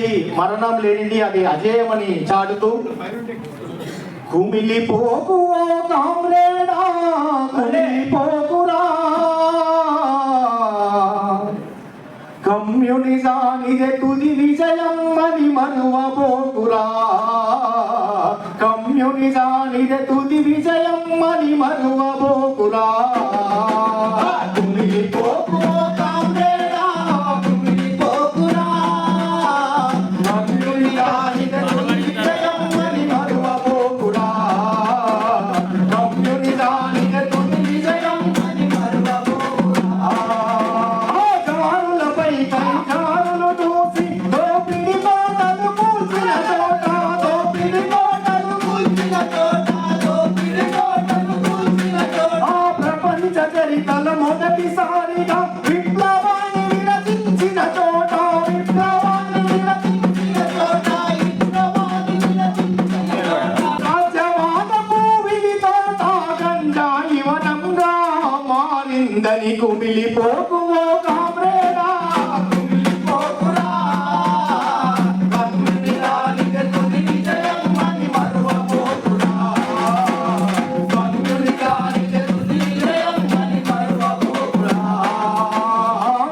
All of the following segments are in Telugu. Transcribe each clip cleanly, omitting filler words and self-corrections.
అనేది మరణం లేనిది, అది అజేయమని చాటుతూ కుమిలిపోకు ఓ కామ్రేడా కుమిలిపోకురా, కమ్యూనిజానిదే తుది విజయం అని మరువబోకురా, కమ్యూనిజానిదే తుది విజయం అని మరువబోకురా. కుమిలిపోకు ఓ కామ్రేడా కుమిలిపోకురా, కమ్యూనిజానిదే తుది విజయం అని మరువబోకురా, కమ్యూనిజానిదే తుది విజయం అని మరువబోకురా. జవానులపై కంకారులు చూసి దోపిడి కోటలు కూల్చిన చోట, దోపిడి కోటలు కూల్చిన చోట, దోపిడి కోటలు కూల్చిన చోట, ప్రపంచ చరిత్రల మొదటిసారిగా విప్లవాన్ని విరచించిన చోట, విప్లవాన్ని విరచించిన చోట, విప్లవాన్ని విరచించిన చోట, రాజ్యవాదపు విధి తోట గంజాయి వనంగా మారిందని కుమిలిపోకు ఓ కామ్రేడా కుమిలిపోకురా, కమ్యూనిజానిదే తుది విజయం అని మరువబోకురా, కమ్యూనిజానిదే తుది విజయం అని మరువబోకురా.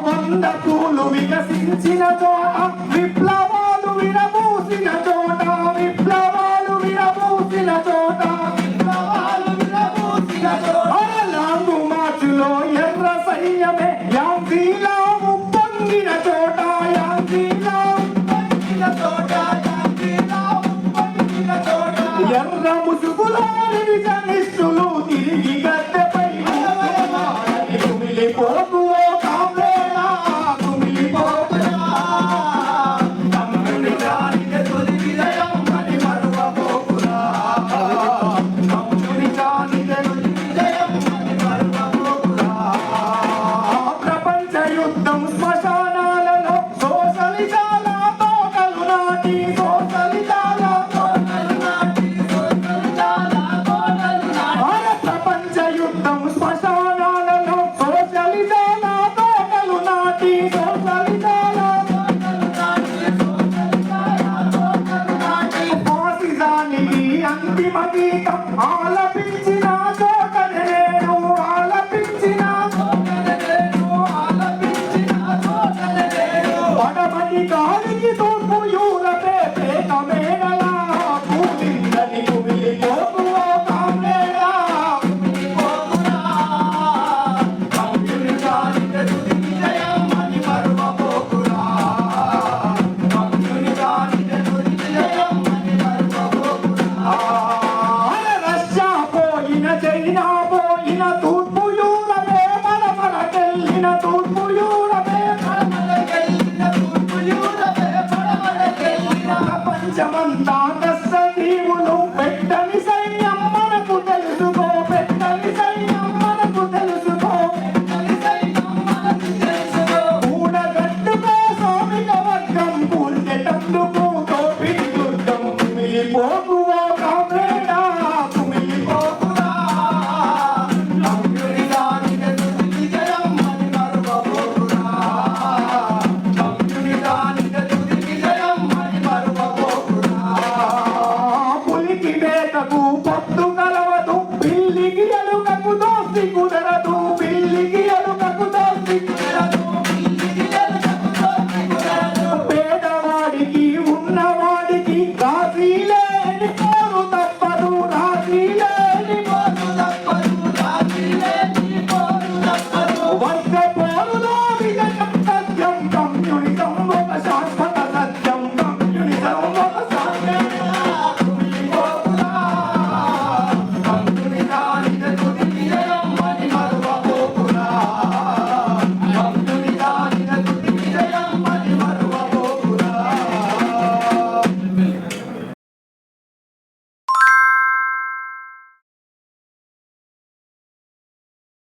వంద పూలు వికసించిన చోట, విప్లవాలు విరబూసిన చోట, విప్లవాలు విరబూసిన చోట, విప్లవాలు విరబూసిన చోట, లాంగు మార్చులో ఎర్ర సైన్యమే యాంత్రీలా ఉప్పొంగిన చోట, యాంత్రీలా ఉప్పొంగిన చోట, యాంత్రీలా ఉప్పొంగిన చోట, ఎర్ర ముసుగులోని విజనిష్ఠులు తిరిగి గద్దెపై కుమిలిపోకు ఓ కామ్రేడా కుమిలిపోకురా, కమ్యూనిజానిదే తుది విజయం అని మరువబోకురా, కమ్యూనిజానిదే తుది విజయం అని మరువబోకురా. ప్రపంచ యుద్ధం శ్మశానాలలో సోషలిజాల తోటలు నాటి, సోషలిజాల తోటలు నాటి, సోషలిజాల తోటలు నాటి, ప్రపంచ యుద్ధం శ్మశానాలలో సోషలిజాల తోటలు నాటి, సోషలిజాల తోటలు నాటి, సోషలిజాల తోటలు నాటి, ఫాసిజానికి అంతిమ గీతం ఆలపించిన చోటనే నేను, ఆలపించిన చోటనే నేను, ఆలపించిన చోటనే నేను, పడమటి గాలికి తూర్పు యూరపే పేక మేడలా కూలిందని కుమిలిపోకు ఓ కామ్రేడా కుమిలిపోకురా, కమ్యూనిజానిదే తుది విజయం అని మరువబోకురా, కమ్యూనిజానిదే తుది విజయం అని మరువబోకురా. రష్యా పోయిన చైనా పోయిన తూర్పు యూరపే పడమరకెళ్ళిన, తూర్పు యూరపే పడమరకెళ్ళిన, తూర్పు యూరపే పడమరకెళ్ళిన, ప్రపంచమంతా